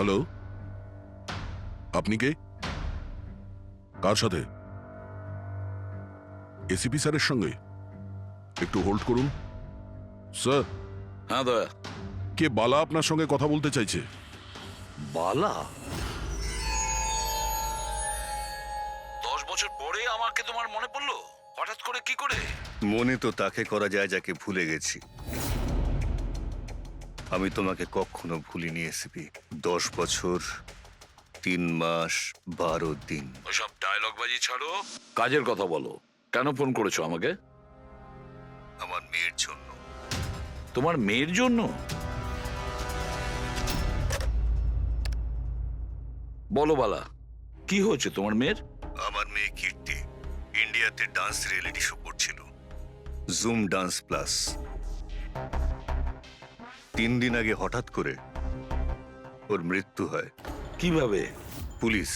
Hello, আপনি কে? কার সাথে? ACP স্যারের সঙ্গে? একটু হোল্ড করুন। স্যার। হ্যাঁ দয়া। কে বালা আপনার সঙ্গে কথা বলতে চাইছে? বালা? 10 বছর পরে আমাকে তোমার মনে পড়লো হঠাৎ করে? কি করে? মনে তো তাকে করা যায় যাকে ভুলে গেছি। আমি তোমাকে কখনো ভুলিনি এসিপি। 10 বছর 3 মাস 12 দিন। ওসব ডায়লগ বাজি ছাড়ো, কাজের কথা বলো। কেন ফোন করেছো আমাকে? আমার মেয়ের জন্য। তোমার মেয়ের জন্য? বলো বালা, কি হয়েছে তোমার মেয়ের? আমার মেয়ে কীর্তি ইন্ডিয়াতে ডান্স রিয়েলিটি শো করছিল, জুম ডান্স প্লাস। 3 দিন আগে হঠাৎ করে ওর মৃত্যু হয়। কিভাবে? পুলিশ,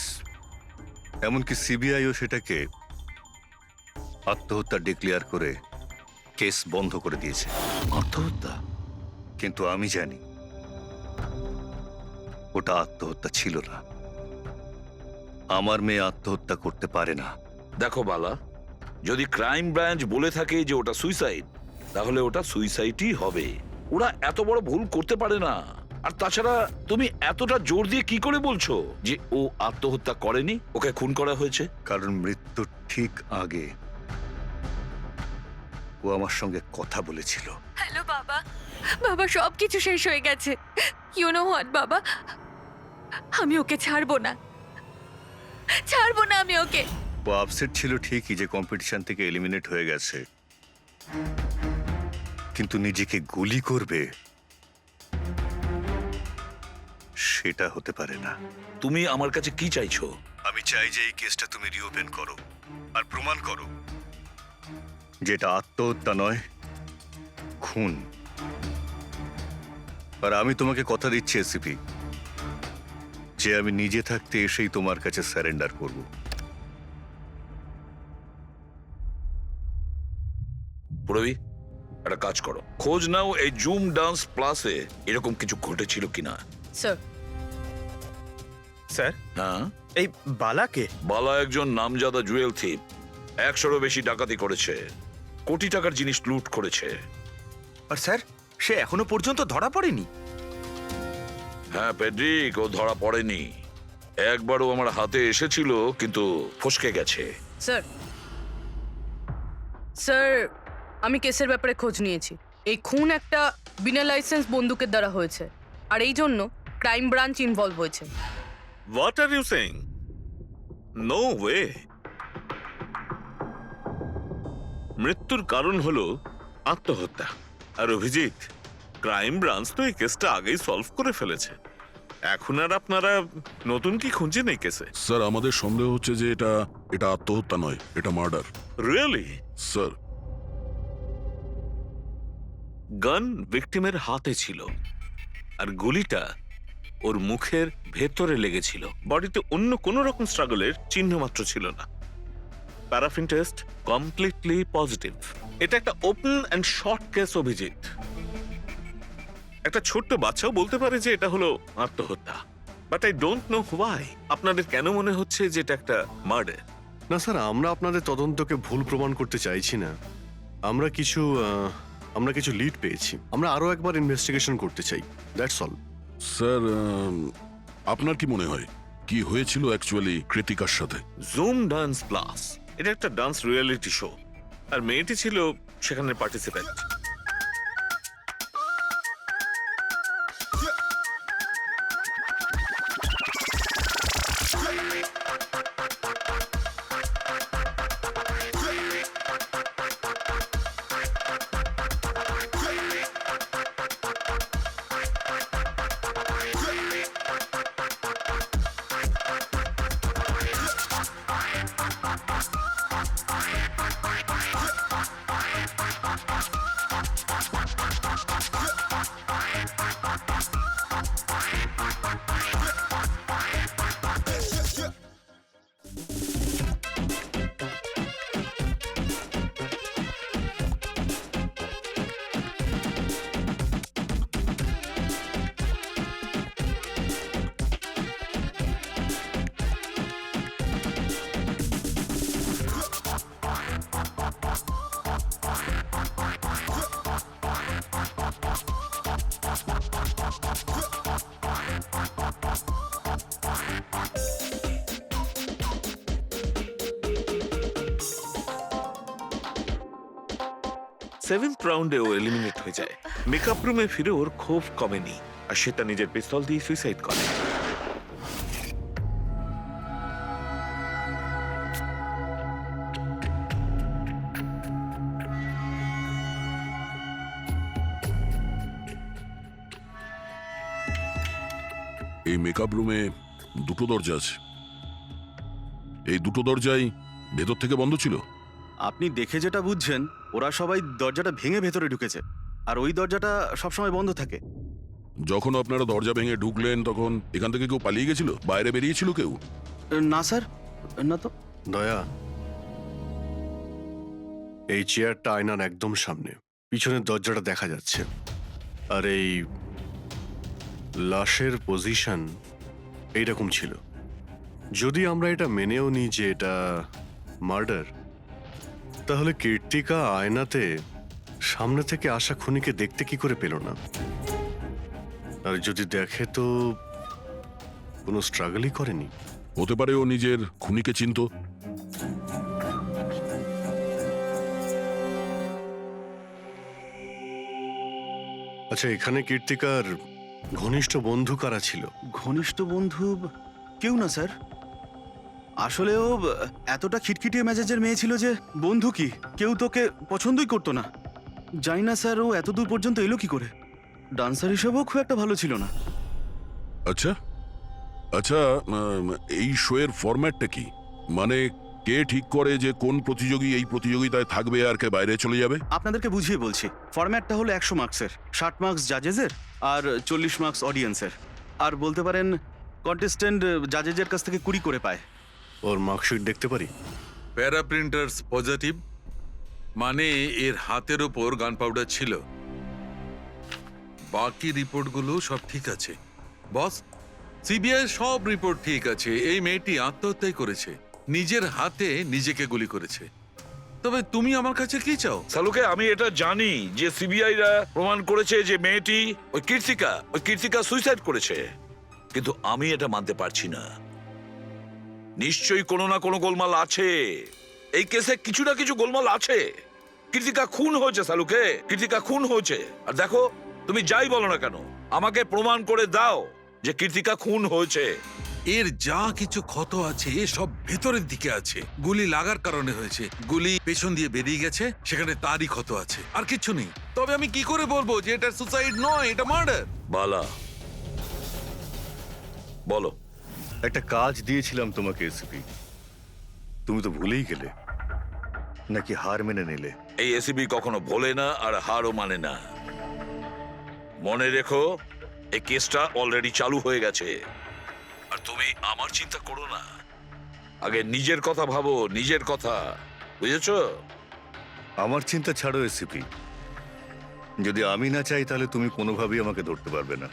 এমনকি সিবিআইও সেটাকে আত্মহত্যা ডিক্লেয়ার করে কেস বন্ধ করে দিয়েছে। আত্মহত্যা? কিন্তু আমি জানি ওটা আত্মহত্যা ছিল না। আমার মেয়ে আত্মহত্যা করতে পারে না। দেখো বালা, যদি ক্রাইম ব্রাঞ্চ বলে থাকে যে ওটা সুইসাইড, তাহলে ওটা সুইসাইডই হবে। ওরা এত বড় ভুল করতে পারে না। আর তাছাড়া তুমি এতটা জোর দিয়ে কি করে বলছো যে ও আত্মহত্যা করেনি, ওকে খুন করা হয়েছে? কারণ মৃত্যুর ঠিক আগে ও আমার সঙ্গে কথা বলেছিল। হ্যালো বাবা, বাবা সবকিছু শেষ হয়ে গেছে। ইউ নো হোয়াট বাবা, আমি ওকে ছাড়বো না, ছাড়বো না আমি ওকে। ও আপসেট ছিল ঠিকই যে কম্পিটিশন থেকে এলিমিনেট হয়ে গেছে, কিন্তু নিজেকে গুলি করবে সেটা হতে পারে না। তুমি আমার কাছে কি চাইছো? আমি চাই যে এই কেসটা তুমি রিওপেন করো আর প্রমাণ করো যেটা আত্মহত্যা নয়, খুন। আর আমি তোমাকে কথা দিচ্ছি এসিপি, যে আমি নিজে থাকতে এসেই তোমার কাছে সারেন্ডার করব। পুরবি, একটা কাজ করো, খোঁজ নাও এই জুম ডান্স প্লাসে এরকম কিছু ঘটেছিল কিনা। স্যার। স্যার, হ্যাঁ, এই বালাকে? বালা একজন নামজাদা জুয়েল থিপ। 100-এরও বেশি ডাকাতি করেছে, কোটি টাকার জিনিস লুট করেছে। আর স্যার, সে এখনো পর্যন্ত ধরা পড়েনি? হ্যাঁ পেড্রিক, ও ধরা পড়েনি। একবারও আমার হাতে এসেছিল, কিন্তু ফসকে গেছে। স্যার, স্যার, আমি কেসের ব্যাপারে খোঁজ নিয়েছি। এই খুন একটা বিনা লাইসেন্স বন্দুকের দ্বারা হয়েছে, আর এই জন্য ক্রাইম ব্রাঞ্চ ইনভলভ হয়েছে। What are you saying? No way. মৃত্যুর কারণ হলো আত্মহত্যা। আর অভিজিৎ, ক্রাইম ব্রাঞ্চ তো এই কেসটা আগেই সলভ করে ফেলেছে। এখন আর আপনারা নতুন কি খুঁজছেন এই কেসে? স্যার, আমাদের সন্দেহ হচ্ছে যে এটা আত্মহত্যা নয়, এটা মার্ডার। রিয়েলি? স্যার, গান ভিকটিমের হাতে ছিল, আর গুলিটা ওর মুখের ভেতরে লেগেছিল। বডিতে অন্য কোনো রকম স্ট্রাগলের চিহ্ন মাত্র ছিল না। Paraffin test completely positive. এটা একটা open and short case Abhijit. একটা ছোট্ট বাচ্চাও বলতে পারে যে এটা হলো আত্মহত্যা। But I don't know why আপনাদের কেন মনে হচ্ছে যে এটা একটা মার্ডার। না স্যার, আমরা আপনাদের তদন্তকে ভুল প্রমাণ করতে চাইছি না। আমরা কিছু লিড পেয়েছি, আমরা আরো একবার ইনভেস্টিগেশন করতে চাই, দ্যাটস অল। স্যার, আপনার কি মনে হয় কি হয়েছিল অ্যাকচুয়ালি কৃতিকার সাথে? জুম ডান্স প্লাস এটা একটা ডান্স রিয়েলিটি শো, আর মেয়েটি ছিল সেখানে পার্টিসিপেন্ট। সেভেন্থ রাউন্ডে ও এলিমিনেট হয়ে যায়। মেকআপ রুমে ফিরে ওর ক্ষোভ কমেনি আর সে তার নিজের পিস্তল দিয়ে সুইসাইড করে। এই মেকআপ রুমে দুটো দরজা আছে, এই দুটো দরজাই ভেতর থেকে বন্ধ ছিল। আপনি দেখে যেটা বুঝছেন, ওরা সবাই দরজাটা ভেঙে ভেতরে ঢুকেছে, আর ওই দরজাটা সবসময় বন্ধ থাকে। যখন আপনারা দরজা ভেঙে ঢুকলেন তখন এখান থেকে কেউ পালিয়ে গেছিল, বাইরে বেরিয়েছিল কেউ? না স্যার, না তো। দয়া, এই চেয়ারটা আয়নার একদম সামনে, পিছনের দরজাটা দেখা যাচ্ছে। আর এই লাশের পজিশন এইরকম ছিল। যদি আমরা এটা মেনেও নিই যে এটা মার্ডার, তাহলে কীর্তিকা আয়নাতে সামনে থেকে আসা খুনিকে দেখতে কি করে পেল না? আর যদি দেখে তো কোনো স্ট্রাগলই করেনি। হতে পারে ও নিজের খুনিকে চিনতো। আচ্ছা, এখানে কীর্তিকার ঘনিষ্ঠ বন্ধু কারা ছিল? ঘনিষ্ঠ বন্ধু কেউ না স্যার। আসলে ও এতটা খিটখিটিয়ে মেজাজের মেয়ে ছিল যে বন্ধু কি, কেউ তোকে পছন্দই করতো না। জানি না স্যার ও এত দূর পর্যন্ত এলো কি করে। ডান্সার হিসেবেও খুব একটা ভালো ছিল না। আচ্ছা আচ্ছা, এই শোয়ের ফরম্যাটটা কি? মানে কে ঠিক করে যে কোন প্রতিযোগী এই প্রতিযোগিতায় থাকবে আর কে বাইরে চলে যাবে? আপনাদেরকে বুঝিয়ে বলছি। ফরম্যাটটা হলো 100 মার্কসের, 60 মার্কস জাজেসের আর 40 মার্কস অডিয়েন্সের। আর বলতে পারেন কন্টেস্টেন্ট জাজেসের কাছ থেকে 20 করে পায়। ওর মার্কশিট দেখতে পারি? প্যারা প্রিন্টার্স পজিটিভ, মানে এর হাতের ওপর গান পাউডার ছিল। বাকি রিপোর্টগুলো সব ঠিক আছে বস। সিবিআই সব রিপোর্ট ঠিক আছে। এই মেয়েটি আত্মহত্যাই করেছে, নিজের হাতে নিজেকে গুলি করেছে। তবে তুমি আমার কাছে কি চাও? সালুকে, আমি এটা জানি যে সিবিআইরা প্রমাণ করেছে যে মেয়েটি ওই কীর্তিকা সুইসাইড করেছে, কিন্তু আমি এটা মানতে পারছি না। নিশ্চয়ই কোনো না কোনো গোলমাল আছে এই কেসে, কিছু না কিছু গোলমাল আছে। কীর্তিকা খুন হয়েছে সালুকে, কীর্তিকা খুন হয়েছে। আর দেখো, তুমি যাই বলো না কেন, আমাকে প্রমাণ করে দাও যে কীর্তিকা খুন হয়েছে। এর যা কিছু ক্ষত আছে সব ভেতরের দিকে আছে, গুলি লাগার কারণে হয়েছে। গুলি পেছন দিয়ে বেরিয়ে গেছে, সেখানে তারই ক্ষত আছে, আর কিছু নেই। তবে আমি কি করে বলবো যে এটা সুসাইড নয়, এটা মার্ডার? বালা, বলো। একটা কাজ দিয়েছিলাম তোমাকে এসিপি, তুমি তো ভুলেই গেলে, নাকি হার মেনে নিলে? এই এসিবি কখনো ভোলে না আর হারও মানে না। মনে রেখো, এই কেসটা অলরেডি চালু হয়ে গেছে। আর তুমি আমার চিন্তা করো না, আগে নিজের কথা ভাবো, নিজের কথা, বুঝেছো? আমার চিন্তা ছাড়ো এসিপি, যদি আমি না চাই তাহলে তুমি কোনোভাবেই আমাকে ধরতে পারবে না।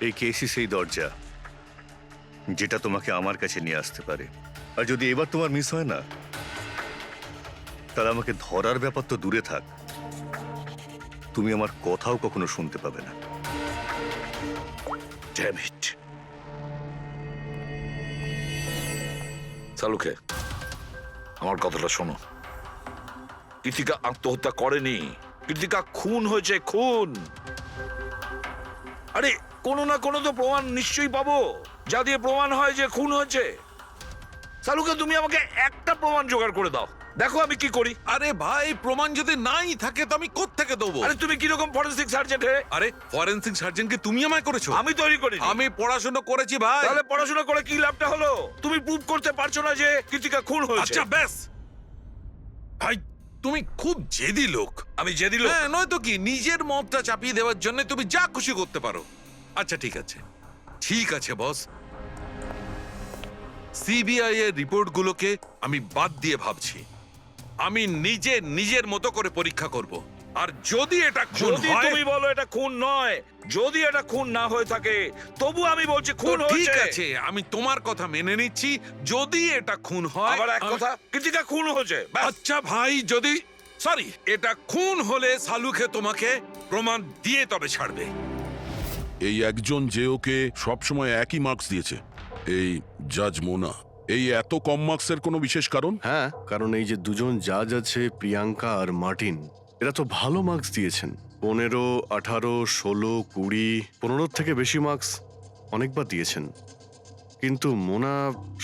এই কেসই সেই দরজা যেটা তোমাকে আমার কাছে নিয়ে আসতে পারে। আর যদি এবার তোমার মিস হয় না, তাহলে আমাকে ধরার ব্যাপার তো দূরে থাক, তুমি আমার কথাও কখনো শুনতে পাবে না। Damn it. সালুকে, আমার কথাটা শোনো। কীর্তিকা আত্মহত্যা করেনি, কীর্তিকা খুন হয়েছে, খুন। আরে কোনো না কোনো তো প্রমাণ নিশ্চয়ই পাবো, যা দিয়ে প্রমাণ হয় যে খুন হয়েছে। সালুকে, তুমি আমাকে একটা প্রমাণ জোগাড় করে দাও, দেখো আমি কি করি। আরে ভাই, প্রমাণ যদি নাই থাকে তো আমি কোত্থেকে দেবো? আরে তুমি কিরকম ফরেনসিক সার্জন হে? আরে ফরেনসিক সার্জনকে তুমি আমায় করেছো? আমি তৈরি করি। আমি পড়াশোনা করেছি ভাই। তাহলে পড়াশোনা করে কি লাভটা হলো? তুমি প্রুভ করতে পারছো না যে কীর্তিকা খুন হয়েছে। আচ্ছা ব্যাস ভাই, তুমি খুব জেদি লোক। আমি জেদি লোক? হ্যাঁ, নয়তো কি, নিজের মতটা চাপিয়ে দেওয়ার জন্য তুমি যা খুশি করতে পারো। আচ্ছা ঠিক আছে, ঠিক আছে বস, সিবিআই এর রিপোর্টগুলোকে আমি বাদ দিয়ে ভাবছি। আমি নিজের মতো করে পরীক্ষা করব, আর যদি এটা খুন যদি হয়, তুমি বলো এটা খুন নয়, যদি এটা খুন না হয়ে থাকে, তবু আমি বলছি তো খুন ঠিক হয়েছে। আছে, আমি তোমার কথা মেনে নিচ্ছি। যদি এটা খুন হয়, আবার এক কথা, কীর্তিকা খুন হয়েছে, ব্যাস। আচ্ছা ভাই, যদি সরি এটা খুন হলে সালুকে তোমাকে প্রমাণ দিয়ে তবে ছাড়বে। এই একজন যে ওকে সবসময় একই মার্কস দিয়েছে, এই জাজ মোনা, এই এত কম মার্কসের কোনো বিশেষ কারণ? হ্যাঁ, কারণ এই যে দুজন জাজ আছে, প্রিয়াঙ্কা আর মার্টিন, এরা তো ভালো মার্কস দিয়েছেন। 15, 18, 16, 20, 15 থেকে বেশি মার্কস অনেকবার দিয়েছেন। কিন্তু মোনা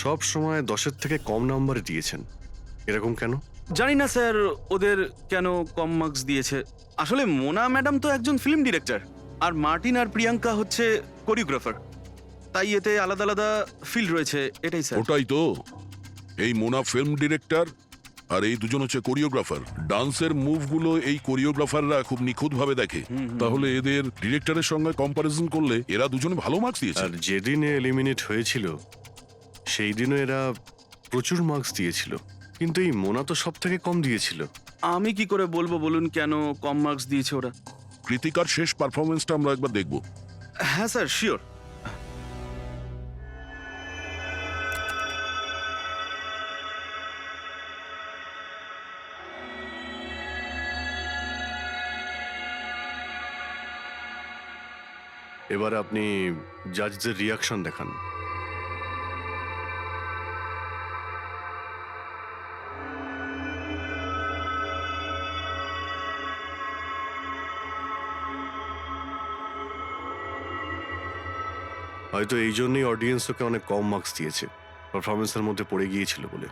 সব সময় 10-এর থেকে কম নাম্বার দিয়েছেন। এরকম কেন? জানি না স্যার ওদের কেন কম মার্কস দিয়েছে। আসলে মোনা ম্যাডাম তো একজন ফিল্ম ডিরেক্টর, আর মার্টিন আর প্রিয়াঙ্কা হচ্ছে কোরিওগ্রাফার, তাই এতে আলাদা আলাদা ফিল্ড রয়েছে, এটাই স্যার। ওটাই তো, এই মোনা ফিল্ম ডিরেক্টর আর এই দুজন হচ্ছে কোরিওগ্রাফার। ডান্সের মুভগুলো এই কোরিওগ্রাফাররা খুব নিখুঁতভাবে দেখে। তাহলে এদের ডিরেক্টরের সঙ্গে কম্পারিজন করলে এরা দুজনে ভালো মার্কস দিয়েছে। আর যেদিনে এলিমিনেট হয়েছিল সেই দিনও এরা প্রচুর মার্কস দিয়েছিল, কিন্তু এই মোনা তো সব থেকে কম দিয়েছিল। আমি কি করে বলবো বলুন কেন কম মার্কস দিয়েছে ওরা? কৃতিকার শেষ পারফরমেন্সটা আমরা একবার দেখব। হ্যাঁ স্যার, শিওর। এবার আপনি জাজদের রিয়াকশন দেখান। হয়তো এই জন্যই অডিয়েন্স ওকে অনেক কম মার্কস দিয়েছে, পারফরমেন্সের মধ্যে পড়ে গিয়েছিল বলে।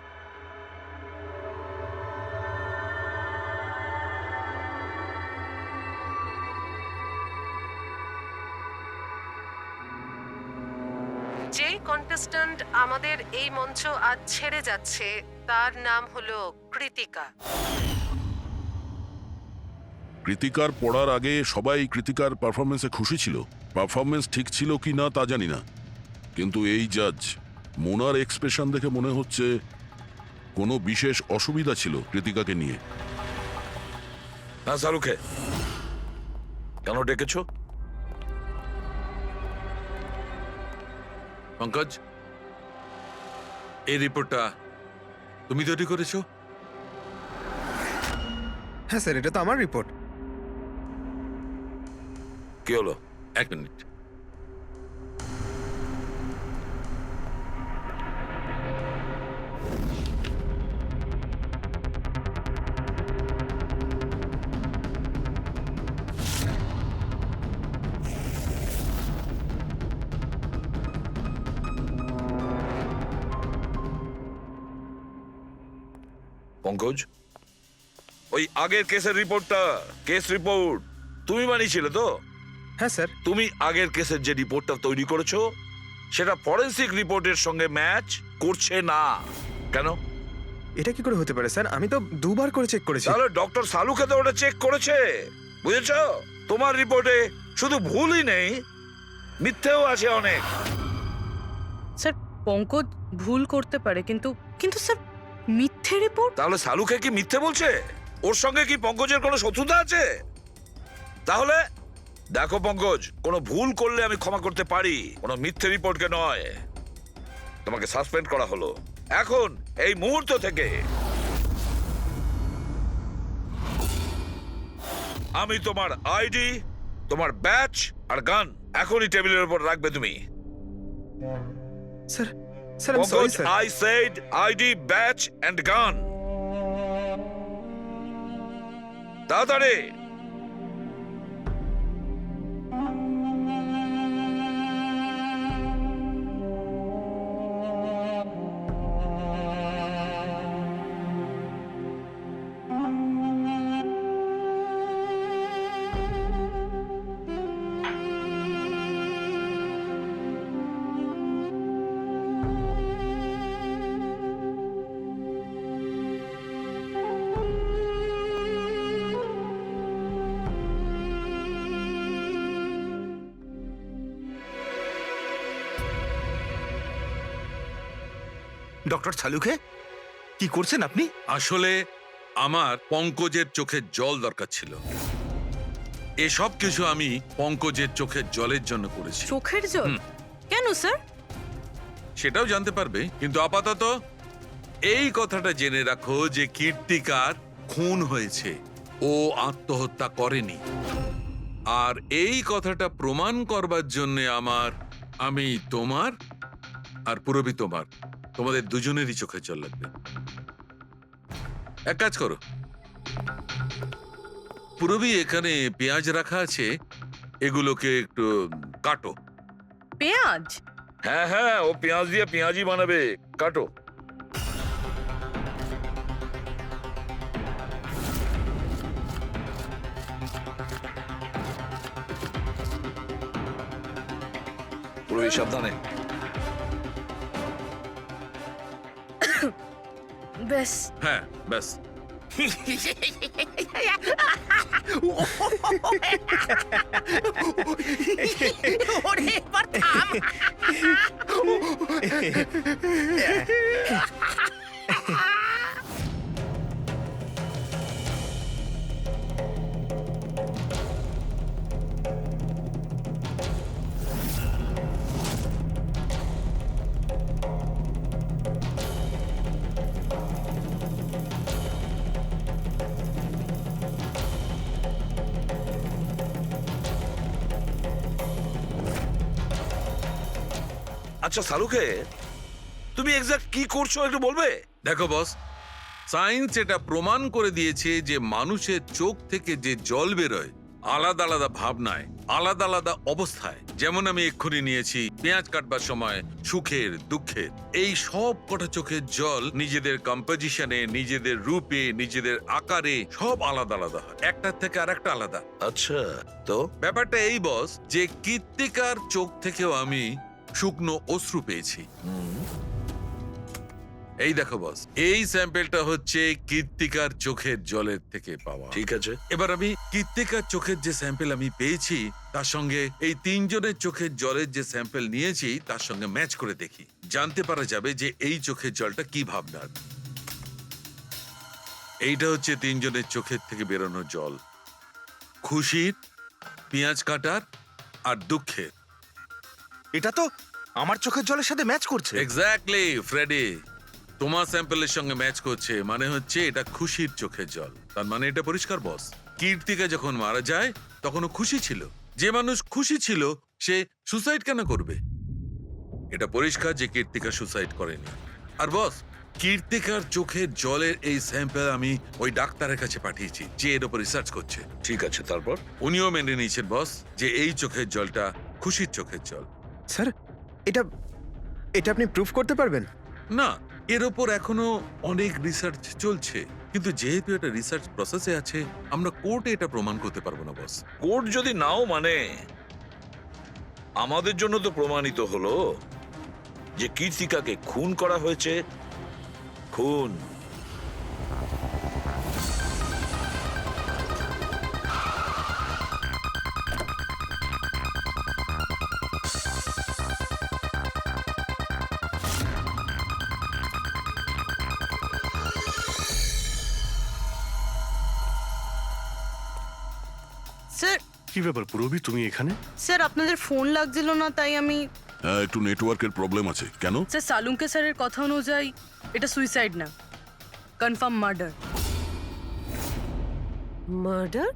যেই কন্টেস্ট্যান্ট আমাদের এই মঞ্চ আজ ছেড়ে যাচ্ছে তার নাম হলো কৃতিকা। কৃতিকার পড়ার আগে সবাই কৃতিকার পারফরমেন্সে খুশি ছিল। পারফরমেন্স ঠিক ছিল কি না তা জানি না, কিন্তু এই জাজ মোনার এক্সপ্রেশন দেখে মনে হচ্ছে কোনো বিশেষ অসুবিধা ছিল কৃতিকাকে নিয়ে। হ্যাঁ শাহরুখে, কেন ডেকেছো? পঙ্কজ, এই রিপোর্টটা তুমি তৈরি করেছো? হ্যাঁ স্যার, এটা তো আমার রিপোর্ট। কি হলো? এক মিনিট। পঙ্কজ, ওই আগের কেসের রিপোর্টটা, কেস রিপোর্ট তুমি বানিয়েছিলে তো? হ্যাঁ স্যার। তুমি আগের কেসের যে রিপোর্টটা তৈরি করেছো সেটা ফরেনসিক রিপোর্টের সঙ্গে ম্যাচ করছে না কেন? এটা কি করে হতে পারে স্যার? আমি তো দুবার করে চেক করেছি। তাহলে ডক্টর সালুকে তো ওটা চেক করেছে, বুঝেছো? তোমার রিপোর্টে শুধু ভুলই নেই, মিথ্যেও আছে অনেক। স্যার, পঙ্কজ ভুল করতে পারে, কিন্তু কিন্তু স্যার মিথ্যে রিপোর্ট? তাহলে সালুকে কি মিথ্যে বলছে? ওর সঙ্গে কি পঙ্কজের কোনো শত্রুতা আছে? তাহলে দেখো পঙ্কজ, কোনো ভুল করলে আমি ক্ষমা করতে পারি, কোনো মিথ্যে রিপোর্টকে নয়। তোমাকে সাসপেন্ড করা হলো এখন, এই মুহূর্ত থেকে। আমি তোমার আইডি, তোমার ব্যাচ আর গান এখনই টেবিলের উপর রাখবে তুমি। স্যার, স্যার আমি sorry sir. I said ID, badge and gun. তাড়াতাড়ি। ডক্টর সালুকে, কি করছেন আপনি? আসলে আমার পঙ্কজের চোখের জল দরকার ছিল। এসব কিছু আমি পঙ্কজের চোখের জলের জন্য করেছি। চোখের জল? কেন স্যার? সেটাও জানতে পারবে, কিন্তু আপাতত এই কথাটা জেনে রাখো যে কীর্তিকার খুন হয়েছে, ও আত্মহত্যা করেনি। আর এই কথাটা প্রমাণ করবার জন্য আমি তোমার আর পুরবি তোমার তোমাদের দুজনেরই চোখের জল লাগবে। এক কাজ করো, পুরবি এখানে পেঁয়াজ রাখা আছে, এগুলোকে একটু কাটো। পেঁয়াজ? হ্যাঁ হ্যাঁ, ও পেঁয়াজ দিয়ে পেঁয়াজি বানাবে, কাটো। পুরবি সাবধানে। ব্যাস। হ্যাঁ ব্যাস। আচ্ছা সালুকে, তুমি এক্সাক্ট কি করছো একটু বলবে? দেখো বস, সায়েন্স এটা প্রমাণ করে দিয়েছে যে মানুষের চোখ থেকে যে জল বেরোয় আলাদা আলাদা ভাবনায়, আলাদা আলাদা অবস্থায়। যেমন আমি এক্ষুনি নিয়েছি পেঁয়াজ কাটবার সময় সুখের, দুঃখের, এই সব কটা চোখের জল নিজেদের কম্পোজিশনে, নিজেদের রূপে, নিজেদের আকারে সব আলাদা আলাদা হয়, একটার থেকে আর একটা আলাদা। আচ্ছা, তো ব্যাপারটা এই বস যে কৃত্তিকার চোখ থেকেও আমি শুকনো অশ্রু পেয়েছি। এই দেখো বস, এই স্যাম্পেলটা হচ্ছে কৃত্তিকার চোখের জলের থেকে পাওয়া। ঠিক আছে, এবার আমি কৃত্তিকার চোখের যে স্যাম্পেল আমি পেয়েছি তার সঙ্গে এই তিনজনের চোখের জলের যে স্যাম্পেল নিয়েছি তার সঙ্গে ম্যাচ করে দেখি, জানতে পারা যাবে যে এই চোখের জলটা কি ভাবনার। এইটা হচ্ছে তিনজনের চোখের থেকে বেরোনো জল, খুশির, পেঁয়াজ কাটার আর দুঃখের। এটা তো আমার চোখের জলের সাথে ম্যাচ করছে। এক্স্যাক্টলি ফ্রেডি, তোমার স্যাম্পলের সঙ্গে ম্যাচ করছে, মানে হচ্ছে এটা খুশির চোখের জল। তার মানে এটা পরিষ্কার বস, কীর্তিকা যখন মারা যায় তখন ও খুশি ছিল। যে মানুষ খুশি ছিল সে সুসাইড কেন করবে? এটা পরিষ্কার যে কীর্তিকা সুসাইড করেনি। আর বস, কীর্তিকার চোখের জলের এই স্যাম্পল আমি ওই ডাক্তারের কাছে পাঠিয়েছি যে এর উপর রিসার্চ করছে। ঠিক আছে, তারপর? উনিও মেনে নিয়েছেন বস যে এই চোখের জলটা খুশির চোখের জল। স্যার, এটা এটা আপনি প্রুফ করতে পারবেন? না, এর ওপর এখনো অনেক রিসার্চ চলছে, কিন্তু যেহেতু এটা রিসার্চ প্রসেসে আছে আমরা কোর্টে এটা প্রমাণ করতে পারবো না বস। কোর্ট যদি নাও মানে, আমাদের জন্য তো প্রমাণিত হলো যে কীর্তিকাকে খুন করা হয়েছে। খুন। স্যার, কি ব্যাপার পুরবি, তুমি এখানে? স্যার আপনাদের ফোন লাগছিল না তাই আমি। হ্যাঁ, একটু নেটওয়ার্কের প্রবলেম আছে। কেন? স্যার সালুঙ্কে স্যারের কথা অনুযায়ী এটা সুইসাইড না, কনফার্ম মার্ডার। মার্ডার?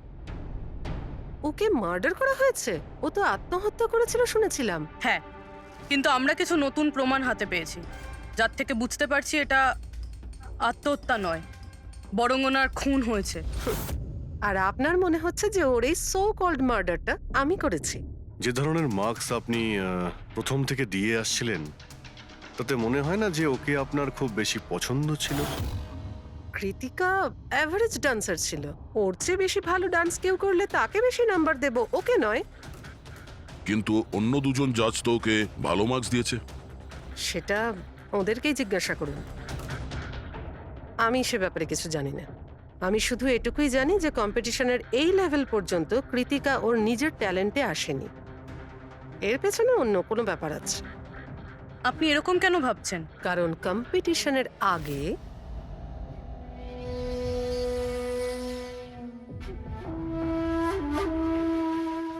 ওকে মার্ডার করা হয়েছে? ও তো আত্মহত্যা করেছিল শুনেছিলাম। হ্যাঁ, কিন্তু আমরা কিছু নতুন প্রমাণ হাতে পেয়েছি যার থেকে বুঝতে পারছি এটা আত্মহত্যা নয়, বরং ওনার খুন হয়েছে। আর আপনার মনে হচ্ছে যে ওর এই সো কল্ড মার্ডারটা আমি করেছি? যে ধরনের মার্কস আপনি প্রথম থেকে দিয়ে আসছিলেন তাতে মনে হয় না যে ওকে আপনার খুব বেশি পছন্দ ছিল। কৃতিকা অ্যাভারেজ ডান্সার ছিল, ওর চেয়ে বেশি ভালো ডান্স কেউ করলে তাকে বেশি নাম্বার দেব, ওকে নয়। কিন্তু অন্য দুজন জাজ তো ওকে ভালো মার্কস দিয়েছে। সেটা ওদেরকেই জিজ্ঞাসা করুন, আমি সে ব্যাপারে কিছু জানি না। আমি শুধু এটুকুই জানি যে কম্পিটিশনের এই লেভেল পর্যন্ত কৃতিকা ওর নিজের ট্যালেন্টে আসেনি, এর পেছনে অন্য কোনো ব্যাপার আছে। আপনি এরকম কেন ভাবছেন? কারণ কম্পিটিশনের আগে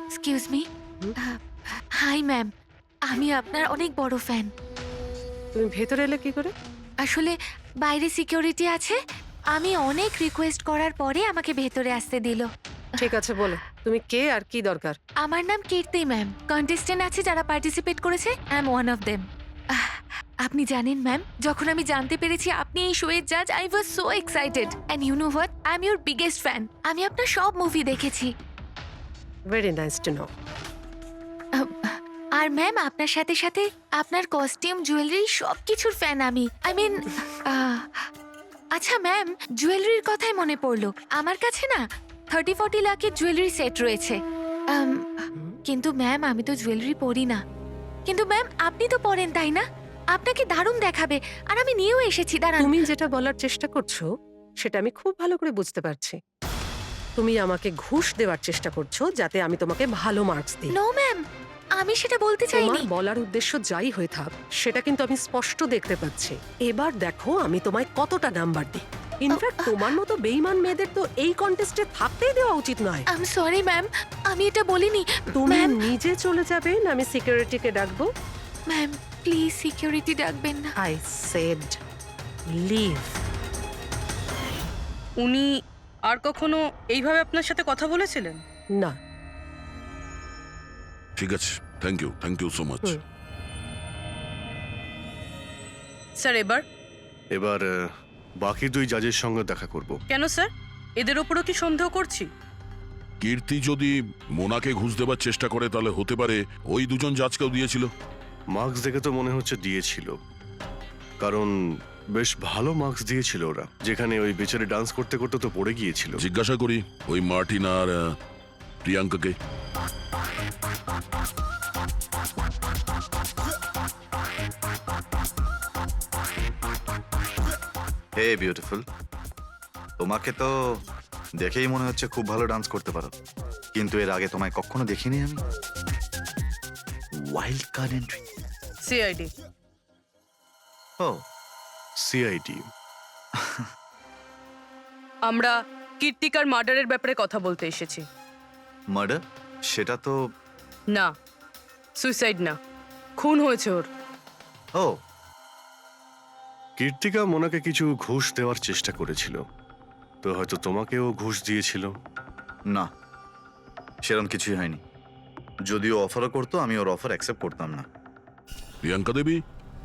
এক্সকিউজ মি। হাই ম্যাম, আমি আপনার অনেক বড় ফ্যান। তুমি ভেতরে এলে কি করে? আসলে বাইরে সিকিউরিটি আছে, আমি অনেক রিকোয়েস্ট করার পরে আমাকে ভেতরে আসতে দিল। ঠিক আছে, বলো তুমি কে আর কি দরকার? আমার নাম কীর্তি ম্যাম, কন্টেস্টেন্ট আছে যারা পার্টিসিপেট করেছে, I am one of them. আপনি জানেন ম্যাম, যখন আমি জানতে পেরেছি আপনি এই শোয়ের জাজ, I was so excited. And you know what, I am your biggest fan. আমি আপনার সব মুভি দেখেছি। Very nice to know. আর ম্যাম, আপনার সাথে সাথে আপনার কস্টিউম, জুয়েলারি সব কিছুর ফ্যান আমি। আই মিন, আচ্ছা ম্যাম, জুয়েলারির কথাই মনে পড়লো। আমার কাছে না 30-40 লাখের জুয়েলারি সেট রয়েছে। কিন্তু ম্যাম, আমি তো জুয়েলারি পরি না। কিন্তু ম্যাম, আপনি তো পরেন, তাই না? আপনাকে দারুণ দেখাবে। আর আমি নিয়েও এসেছি, দাঁড়ান। তুমি যেটা বলার চেষ্টা করছো সেটা আমি খুব ভালো করে বুঝতে পারছি। তুমি আমাকে ঘুষ দেওয়ার চেষ্টা করছো যাতে আমি তোমাকে ভালো মার্কস দিই। নো ম্যাম, আমি সেটা বলতে চাইনি। তোমার বলার উদ্দেশ্য যাই হয়ে থাক, সেটা কিন্তু আমি স্পষ্ট দেখতে পাচ্ছি। এবার দেখো আমি তোমায় কতটা নাম্বার দিই। ইনফ্যাক্ট তোমার মতো বেইমান মেয়েদের তো এই কন্টেস্টে থাকতেই দেওয়া উচিত নয়। আই এম সরি ম্যাম, আমি এটা বলিনি। তুমি ম্যাম, নিজে চলে যাবে না আমি সিকিউরিটিকে ডাকবো? ম্যাম প্লিজ সিকিউরিটি ডাকবেন না। I said leave. উনি আর কখনো এইভাবে আপনার সাথে কথা বলেছিলেন? না। ঠিক আছে, thank you so much. Hmm. Sir এবার এবার বাকি দুই জাজের সঙ্গে দেখা করব। কেন স্যার? এদের ওপরও কি সন্দেহ করছি? কীর্তি যদি মোনাকে ঘুষ দেবার চেষ্টা করে তাহলে হতে পারে ওই দুজন জাজকেও দিয়েছিল। মার্কস দেখে তো মনে হচ্ছে দিয়েছিল, কারণ বেশ ভালো মার্কস দিয়েছিল ওরা। যেখানে ওই বেচারে ডান্স করতে করতে তো পড়ে গিয়েছিল। জিজ্ঞাসা করি ওই মার্টিন আর প্রিয়াঙ্কাকে। হে বিউটিফুল, তোমাকে তো দেখেই মনে হচ্ছে খুব ভালো ডান্স করতে পারো, কিন্তু এর আগে তোমায় কখনো দেখিনি আমি। Wild card entry. সিআইডি। ও, সিআইডি। আমরা কীর্তিকার মার্ডারের ব্যাপারে কথা বলতে এসেছি। মার্ডার? সেটা তো না, সুইসাইড না, খুন হয়েছে ওর। ও, কীর্তিকা মোনাকে কিছু ঘুষ দেওয়ার চেষ্টা করেছিল, তো হয়তো তোমাকেও ঘুষ দিয়েছিল। না, সেরকম কিছুই হয়নি। যদিও অফারও করতো, আমি ওর অফার অ্যাকসেপ্ট করতাম না। প্রিয়াঙ্কা দেবী,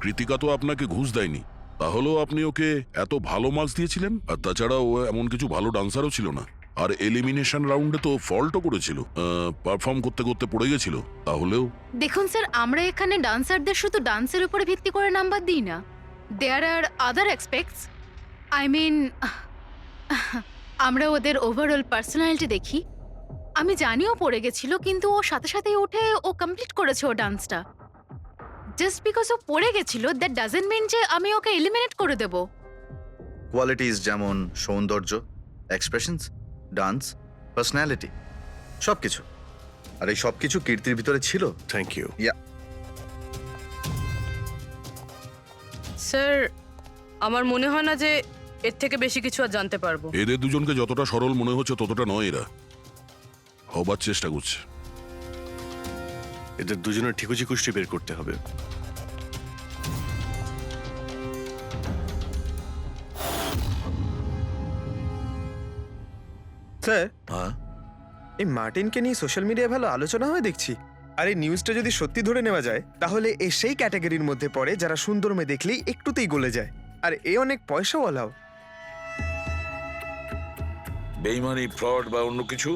কৃতিকা তো আপনাকে ঘুষ দেয়নি, তাহলেও আপনি ওকে এত ভালো মার্কস দিয়েছিলেন। আর তাছাড়া ও এমন কিছু ভালো ডান্সারও ছিল না। আর এলিমিনেশন রাউন্ডে তো ফল্টও করেছিল, পারফর্ম করতে করতে পড়ে গেছিল। তাহলেও দেখুন স্যার, আমরা এখানে ডান্সারদের শুধু ডান্সের উপরে ভিত্তি করে নাম্বার দিই না। দেয়ার আর আদার এক্সপেক্টস। আই মিন, আমরা ওদের ওভারঅল পার্সোনালিটি দেখি। আমি জানিও পড়ে গেছিল, কিন্তু ও সাথে সাথেই উঠে ও কমপ্লিট করেছে ও ডান্সটা। জাস্ট বিকজ ও পড়ে গেছিল, দ্যাট ডাজন্ট মিন যে আমি ওকে এলিমিনেট করে দেব। কোয়ালিটিস যেমন সৌন্দর্য, এক্সপ্রেশনস, ডান্স, পার্সোনালিটি, সবকিছু। আর এই সবকিছু কীর্তির ভিতরে ছিল। Thank you. স্যার, আমার মনে হয় না যে এর থেকে বেশি কিছু আর জানতে পারবো। এদের দুজনকে যতটা সরল মনে হচ্ছে ততটা নয়। এরা হবার চেষ্টা করছে। এদের দুজনের ঠিকুজি কুষ্টি বের করতে হবে। স্যার, হ্যাঁ, এই মার্টিনকে নিয়ে সোশ্যাল মিডিয়ায় ভালো আলোচনা হয় দেখছি। আর এই নিউজটা যদি সত্যি ধরে নেওয়া যায়, তাহলে এ সেই ক্যাটাগরির মধ্যে পড়ে যারা সুন্দর মেয়ে দেখলেই একটুতেই গলে যায়। আর এ অনেক পয়সাওয়ালাও। বেইমানি, ফ্রড বা অন্য কিছু?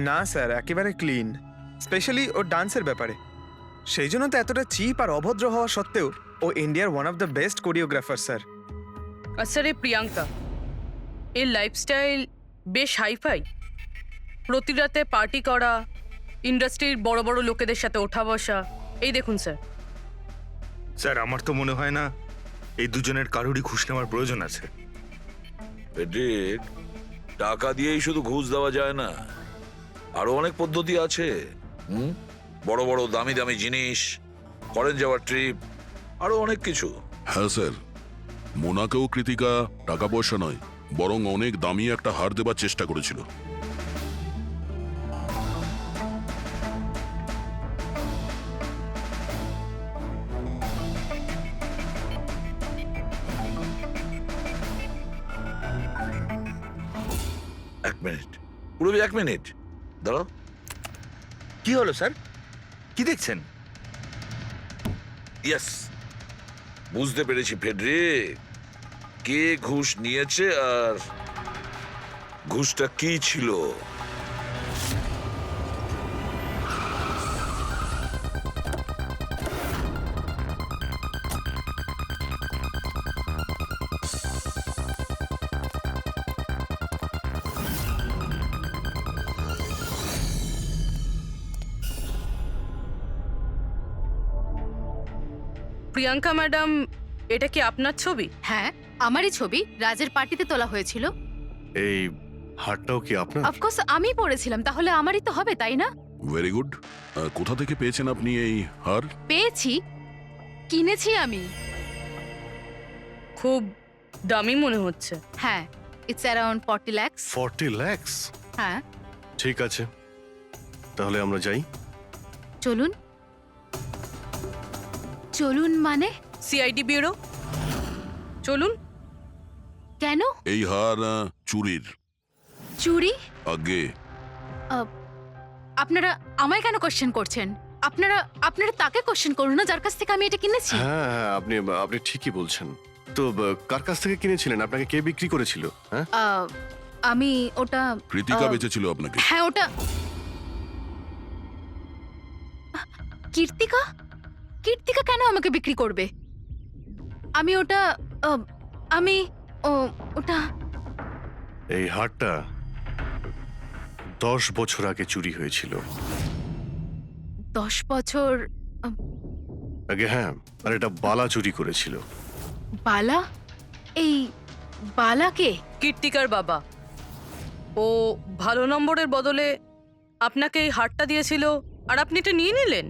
না স্যার, একেবারে ক্লিন। স্পেশালি ওর ডান্সের ব্যাপারে। সেই জন্য তো এতটা চিপ আর অভদ্র হওয়া সত্ত্বেও ও ইন্ডিয়ার one of the best choreographer sir. আর স্যার, এই প্রিয়াঙ্কা, এর লাইফস্টাইল বেশ হাইফাই। প্রতি রাতে পার্টি করা, ইন্ডাস্ট্রির বড় বড় লোকেদের সাথে ওঠা বসা। এই দেখুন স্যার। স্যার, আমার তো মনে হয় না এই দুজনের কারোরই ঘুষ নেওয়ার প্রয়োজন আছে। পেড্রিক, টাকা দিয়েই শুধু ঘুষ দেওয়া যায় না, আরো অনেক পদ্ধতি আছে। বড় বড় দামি দামি জিনিস, ফরেন যাওয়ার ট্রিপ, আরো অনেক কিছু। হ্যাঁ স্যার, মোনাকেও কৃতিকা টাকা পয়সা নয় বরং অনেক দামি একটা হার দেবার চেষ্টা করেছিল। এক মিনিট, পুরবি, এক মিনিট দাঁড়াও। কি হলো স্যার? কি দেখছেন? ইয়েস, বুঝতে পেরেছি ফেডরিক, কে ঘুষ নিয়েছে আর ঘুষটা কি ছিল। প্রিয়াঙ্কা ম্যাডাম, এটা কি আপনার ছবি? হ্যাঁ, আমারই ছবি, রাজের পার্টিতে তোলা হয়েছিল। এই হারটাও কি আপনার? অফকোর্স আমি পড়েছিলাম, তাহলে আমারই তো হবে, তাই না? Very good. কোথা থেকে পেয়েছেন আপনি এই হার? পেয়েছি, কিনেছি আমি। খুব দামি মনে হচ্ছে। হ্যাঁ, ইটস অ্যারাউন্ড 40 lakhs। 40 lakhs? হ্যাঁ। ঠিক আছে, তাহলে আমরা যাই। চলুন। চলুন মানে? সিআইডি ব্যুরো চলুন। কেন? এই হার চুরির। চুরি? আগে আপনারা আমায় কেন কোশ্চেন করছেন? আপনারা আপনারা তাকে কোশ্চেন করুন না, যার কাছ থেকে আমি এটা কিনেছি। হ্যাঁ হ্যাঁ, আপনি আপনি ঠিকই বলছেন। তো কার কাছ থেকে কিনেছিলেন? আপনাকে কে বিক্রি করেছিল? হ্যাঁ, আমি ওটা কৃতিকা বেচেছিল আপনাকে। হ্যাঁ, ওটা কীর্তিকা। কীর্তিকা কেন আমাকে বিক্রি করবে? আমি ওটা আমি ওটা এই হারটা 10 বছর আগে চুরি হয়েছিল। 10 বছর আগে? হ্যাঁ, আর এটা বালা চুরি করেছিল। বালা? এই বালাকে? কীর্তিকার বাবা। ও ভালো নম্বরের বদলে আপনাকে এই হারটা দিয়েছিল আর আপনি এটা নিয়ে নিলেন।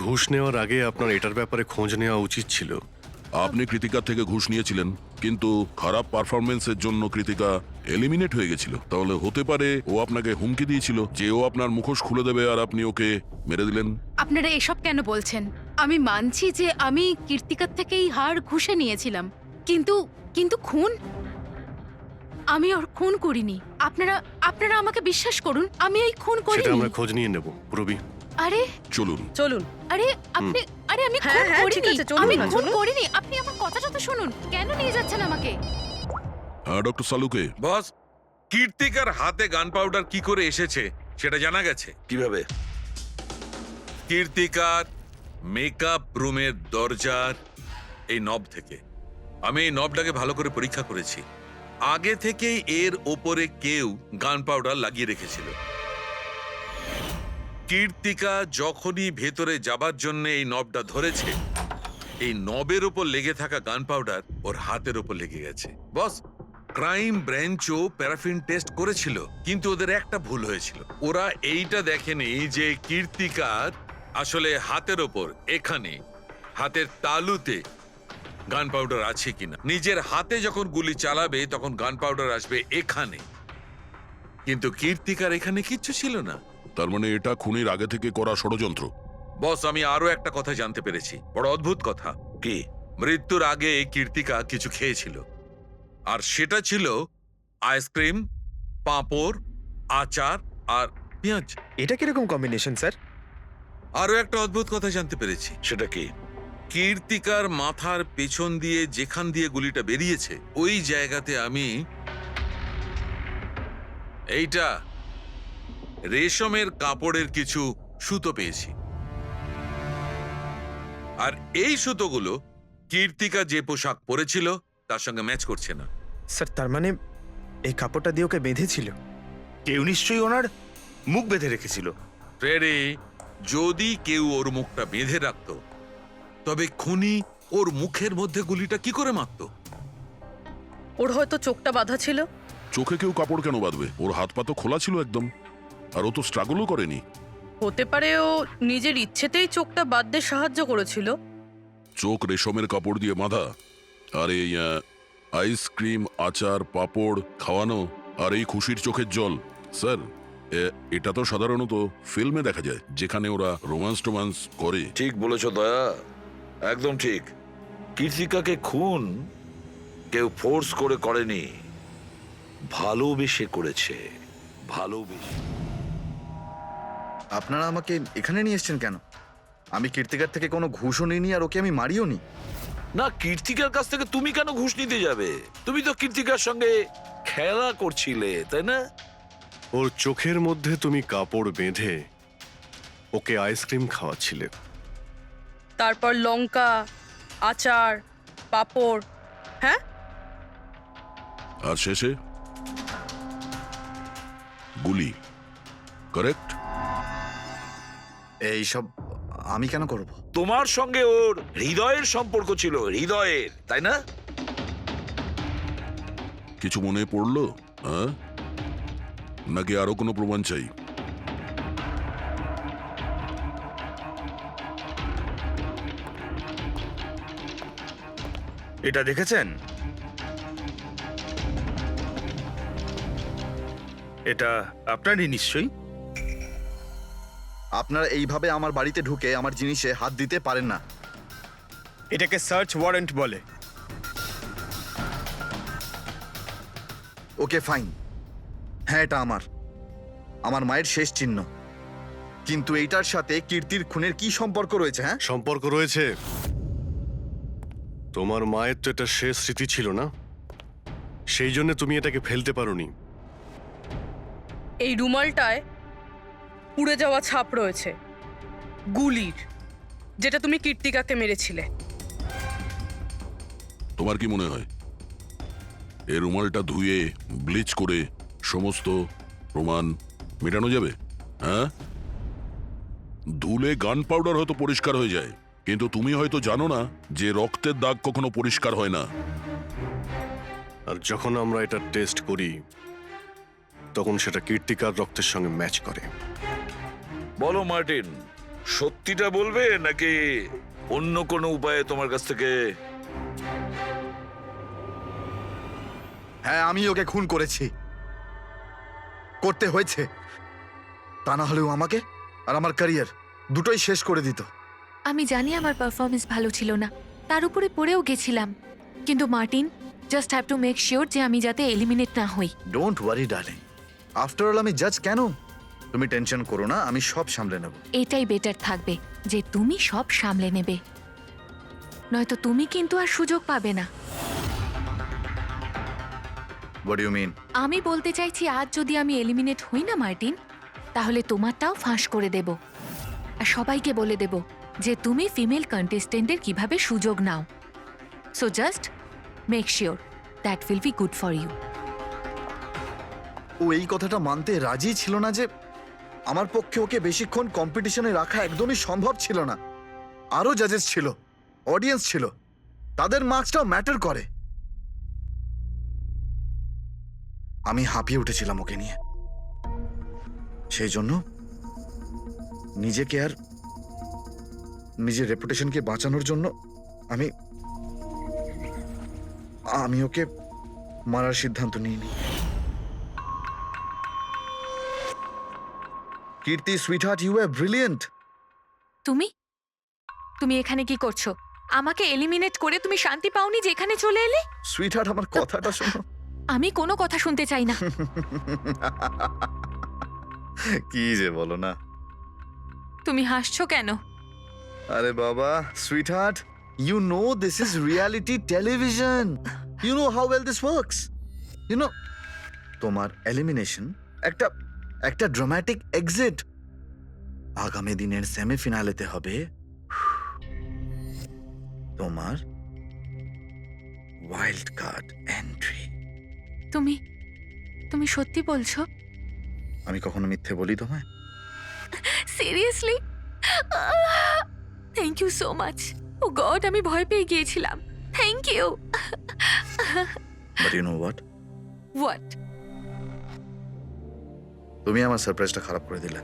ঘুষ নেওয়ার আগে আপনার এটার ব্যাপারে খোঁজ নেওয়া উচিত ছিল। আপনি কৃতিকার থেকে ঘুষ নিয়েছিলেন, কিন্তু খারাপ পারফরমেন্সের জন্য কৃতিকা এলিমিনেট হয়ে গেছিল। তাহলে হতে পারে ও আপনাকে হুমকি দিয়েছিল যে ও আপনার মুখোশ খুলে দেবে আর আপনি ওকে মেরে দিলেন। আপনারা এসব কেন বলছেন? আমি মানছি যে আমি কীর্তিকার থেকে এই হার ঘুষে নিয়েছিলাম, কিন্তু কিন্তু খুন? আমি ওর খুন করিনি। আপনারা আপনারা আমাকে বিশ্বাস করুন, আমি এই খুন সেটা করিনি। আমরা খোঁজ নিয়ে নেব, পুরবি। আরে চলুন। চলুন। আরে আপনি আরে আমি হ্যাঁ, খুন হ্যাঁ, ঠিক করিনি। আছে, চলুন আমি না, খুন চলুন। করিনি। আপনি আমার কথাটা তো শুনুন। কেন নিয়ে যাচ্ছেন আমাকে? হ্যাঁ ডক্টর সালুকে। বস, কীর্তিকার হাতে গান পাউডার কি করে এসেছে সেটা জানা গেছে। কিভাবে? কীর্তিকার মেকআপ রুমের দরজার এই নব থেকে। আমি এই নবটাকে ভালো করে পরীক্ষা করেছি। আগে থেকেই এর ওপরে কেউ গান পাউডার লাগিয়ে রেখেছিল। কীর্তিকা যখনই ভেতরে যাবার জন্য এই নবটা ধরেছে, এই নবের ওপর লেগে থাকা গান পাউডার ওর হাতের ওপর লেগে গেছে। বস, ক্রাইম ব্রাঞ্চও প্যারাফিন টেস্ট করেছিল, কিন্তু ওদের একটা ভুল হয়েছিল। ওরা এইটা দেখেনি যে কীর্তিকার আসলে হাতের ওপর এখানে হাতের তালুতে গান পাউডার আছে কিনা। নিজের হাতে যখন গুলি চালাবে তখন গান পাউডার আসবে এখানে, কিন্তু কীর্তিকার এখানে কিচ্ছু ছিল না। তার মানে এটা খুনির আগে থেকে করা ষড়যন্ত্র। বস, আমি আরো একটা কথা জানতে পেরেছি, বড় অদ্ভুত কথা। কি? মৃত্যুর আগে কীর্তিকা কিছু খেয়েছিল, আর সেটা ছিল আইসক্রিম, পাঁপড়, আচার আর পেঁয়াজ। এটা কিরকম কম্বিনেশন স্যার? আরো একটা অদ্ভুত কথা জানতে পেরেছি। সেটা কি? কীর্তিকার মাথার পেছন দিয়ে যেখান দিয়ে গুলিটা বেরিয়েছে ওই জায়গাতে আমি এইটা রেশমের কাপড়ের কিছু সুতো পেয়েছি, আর এই সুতোগুলো কীর্তিকা যে পোশাক পরেছিল তার সঙ্গে ম্যাচ করছে না। স্যার তার মানে এই কাপড়টা দিয়ে ওকে বেঁধেছিল? কেউ নিশ্চয়ই ওনার মুখ বেঁধে রেখেছিল। ফ্রেডি, যদি কেউ ওর মুখটা বেঁধে রাখতো তবে খুনি ওর মুখের মধ্যে গুলিটা কি করে মারত? ওর হয়তো চোখটা বাঁধা ছিল। চোখে কেউ কাপড় কেন বাঁধবে? ওর হাত পা তো খোলা ছিল একদম, আর ও তো স্ট্রাগলও করেনি। হতে পারে ও নিজের ইচ্ছেতেই চোখটা বাঁধতে সাহায্য করেছিল। চোখ রেশমের কাপড় দিয়ে বাঁধা, আর এই আইসক্রিম, আচার, পাঁপড় খাওয়ানো, আর এই খুশির চোখের জল। স্যার, এটা তো সাধারণত ফিল্মে দেখা যায়, যেখানে ওরা রোমান্স করে। ঠিক বলেছো দয়া, একদম ঠিক। কীর্তিকাকে খুন কেউ ফোর্স করে করেনি, ভালোবেসে করেছে। ভালোবেসে। আপনারা আমাকে এখানে নিয়ে এসেছেন কেন? আমি কীর্তিকার থেকে কোনো ঘুষও নিইনি, আর ওকে আমি মারিও নি। না, কীর্তিকার কাছ থেকে তুমি কেন ঘুষ নিতে যাবে? তুমি তো কীর্তিকার সঙ্গে খেলা করছিলে, তাই না? ওর চোখের মধ্যে তুমি কাপড় বেঁধে ওকে আইসক্রিম খাওয়াচ্ছিলে। তারপর লঙ্কা, আচার, পাঁপড়। হ্যাঁ, আর শেষে গুলি, কারেক্ট? এইসব আমি কেন করব? তোমার সঙ্গে ওর হৃদয়ের সম্পর্ক ছিল, হৃদয়ের, তাই না? কিছু মনে পড়লো? হ্যাঁ, নাকি আরো কোনো প্রমাণ চাই? এটা দেখেছেন? এটা আপনারই নিশ্চয়ই। আপনারা এইভাবে আমার বাড়িতে ঢুকে আমার জিনিসে হাত দিতে পারেন না। এটাকে সার্চ ওয়ারেন্ট বলে। ওকে ফাইন, হ্যাঁ এটা আমার মায়ের শেষ চিহ্ন। কিন্তু এইটার সাথে কীর্তির খুনের কি সম্পর্ক রয়েছে? হ্যাঁ, সম্পর্ক রয়েছে। তোমার মায়ের তো এটা শেষ স্মৃতি ছিল না, সেই জন্য তুমি এটাকে ফেলতে পারোনি। এই রুমালটায় পুড়ে যাওয়া ছাপ রয়েছে গুলির, যেটা তুমি কীর্তিকাকে মেরেছিলে। তোমার কি মনে হয় এই রুমালটা ধুয়ে ব্লিচ করে সমস্ত প্রমাণ মেটানো যাবে? হ্যাঁ, ধুলে গান পাউডার হয়তো পরিষ্কার হয়ে যায়, কিন্তু তুমি হয়তো জানো না যে রক্তের দাগ কখনো পরিষ্কার হয় না। আর যখন আমরা এটা টেস্ট করি তখন সেটা কীর্তিকার রক্তের সঙ্গে ম্যাচ করে। বলো মার্টিন, সত্যিটা বলবে নাকি অন্য কোনো উপায়ে তোমার কাছ থেকে? হ্যাঁ আমি ওকে খুন করেছি, করতে হয়েছে। তা না হলেও আমাকে আর আমার ক্যারিয়ার দুটোই শেষ করে দিত। আমি জানি আমার পারফরমেন্স ভালো ছিল না, তার উপরে পড়েও গেছিলাম, কিন্তু Martin, just have to make sure যে আমি যাতে এলিমিনেট না হই। Don't worry darling, after all আমি জাজ কেন? তুমি টেনশন করো না, আমি সব সামলে নেব। এটাই বেটার থাকবে যে তুমি সব সামলে নেবে, নয়তো তুমি কিন্তু আর সুযোগ পাবে না। What you mean? আমি বলতে চাইছি, আজ যদি আমি এলিমিনেট হই না মার্টিন, তাহলে তোমারটাও ফাঁস করে দেব, আর সবাইকে বলে দেব যে তুমি ফিমেল কন্টেস্টেন্টের কিভাবে সুযোগ নাও। So just make sure that will be good for you. ও এই কথাটা মানতে রাজি ছিল না যে আমার পক্ষে ওকে বেশিক্ষণ কম্পিটিশনে রাখা একদমই সম্ভব ছিল না। আরো জাজেস ছিল, অডিয়েন্স ছিল, তাদের মার্কসটাও ম্যাটার করে। আমি হাঁপিয়ে উঠেছিলাম ওকে নিয়ে, সেই জন্য নিজেকে আর নিজের রেপুটেশনকে বাঁচানোর জন্য আমি ওকে মারার সিদ্ধান্ত নিইনি। কীর্তি সুইটহার্ট, ইউ আর ব্রিলিয়েন্ট। তুমি এখানে কি করছো? আমাকে এলিমিনেট করে তুমি শান্তি পাওনি যে এখানে চলে এলে? সুইটহার্ট, আমার কথাটা শোনো। আমি কোনো কথা শুনতে চাই না। কি যে বলো না। তুমি হাসছো কেন? আরে বাবা sweetheart, you know this is reality television. You know how well this works. You know, তোমার এলিমিনেশন একটা ড্রামাটিক এক্সিট। আগামী দিনের সেমিফিনালেতে হবে তোমার ওয়াইল্ড কার্ড এন্ট্রি। তুমি সত্যি বলছো? আমি কখনো মিথ্যে বলি তোমায়? Seriously? Thank you so much. Oh God, আমি ভয় পেয়ে গিয়েছিলাম। Thank you. But you know what? What? তুমি আমার সারপ্রাইজটা খারাপ করে দিলে।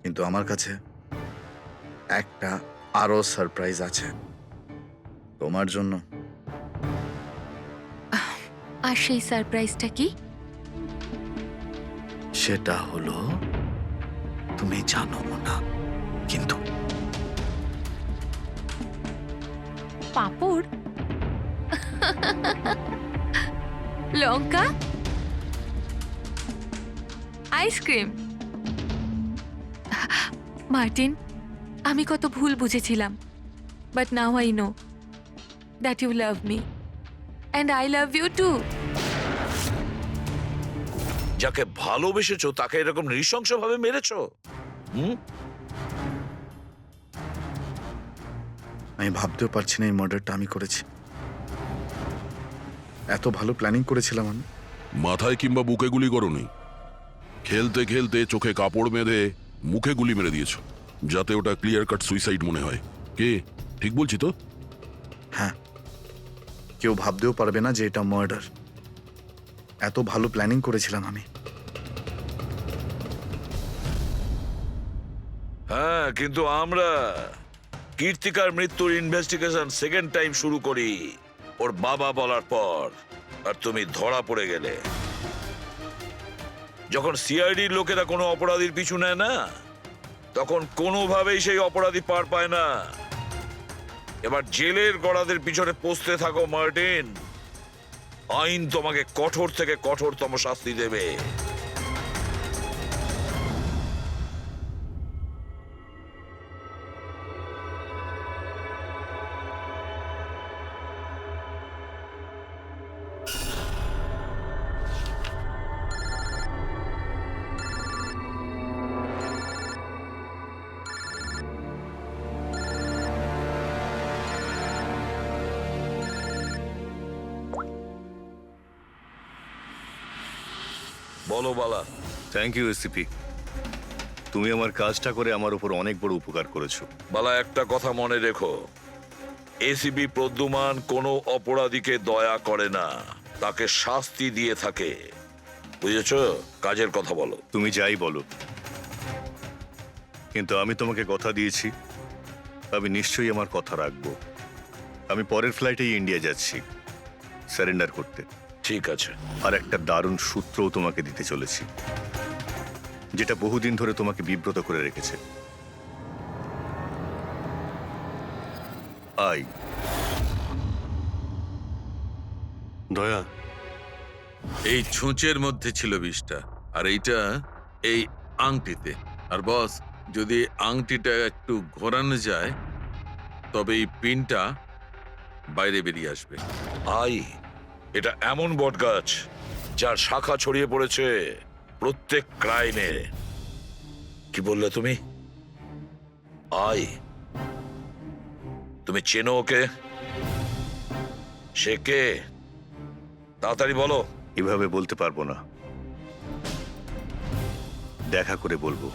কিন্তু আমার কাছে একটা আরো সারপ্রাইজ আছে তোমার জন্য। আর সেই সারপ্রাইজটা কি? সেটা হলো তুমি জানো না, কিন্তু পাঁপড়, লঙ্কা, আইসক্রিম। মার্টিন, আমি কত ভুল বুঝেছিলাম, but now I know that you love me and I love you too. যাকে ভালোবেসেছো তাকে এরকম নৃশংস ভাবে মেরেছো? আমি ভাবতেও পারছি না এই মার্ডারটা আমি করেছি। এত ভালো প্ল্যানিং করেছিলাম আমি। মাথায় কিংবা বুকে গুলি করনি, খেলতে খেলতে চোখে কাপড় বেঁধে মুখে গুলি মেরে দিয়েছো, যাতে ওটা ক্লিয়ার কাট সুইসাইড মনে হয়। কে ঠিক বলছি তো? হ্যাঁ, কেউ ভাবতেও পারবে না যে এটা মার্ডার। এত ভালো প্ল্যানিং করেছিলাম আমি। হ্যাঁ, কিন্তু আমরা কীর্তিকার মৃত্যুর ইনভেস্টিগেশন সেকেন্ড টাইম শুরু করি ওর বাবা বলার পর, আর তুমি ধরা পড়ে গেলে। যখন সিআইডির লোকেরা কোনো অপরাধীর পিছু নেয় না, তখন কোনোভাবেই সেই অপরাধী পার পায় না। এবার জেলের গড়াদের পিছনে পৌঁছতে থাকো মার্টিন। আইন তোমাকে কঠোর থেকে কঠোরতম শাস্তি দেবে। বলো বালা। থ্যাংক ইউ এসিপি, তুমি আমার কাজটা করে আমার উপর অনেক বড় উপকার করেছো। বালা, একটা কথা মনে রেখো, এসিপি প্রদ্যুমান কোনো অপরাধীকে দয়া করে না, তাকে শাস্তি দিয়ে থাকে। বুঝেছো? কাজের কথা বলো। তুমি যাই বলো, কিন্তু আমি তোমাকে কথা দিয়েছি, আমি নিশ্চয়ই আমার কথা রাখবো। আমি পরের ফ্লাইটেই ইন্ডিয়া যাচ্ছি সারেন্ডার করতে। ঠিক আছে। আর একটা দারুণ সূত্রও তোমাকে দিতে চলেছি, যেটা বহুদিন ধরে তোমাকে বিব্রত করে রেখেছে। আই দয়া, এই ছুঁচের মধ্যে ছিল বিষটা, আর এইটা এই আংটিতে। আর বস, যদি আংটিটা একটু ঘোরানো যায় তবে এই পিনটা বাইরে বেরিয়ে আসবে। আই, এটা এমন বটগাছ যার শাখা ছড়িয়ে পড়েছে প্রত্যেক ক্রাইমে। কি বললে তুমি? আই, তুমি চেনো ওকে? সে কে? তাড়াতাড়ি বলো। এভাবে বলতে পারবো না, দেখা করে বলবো।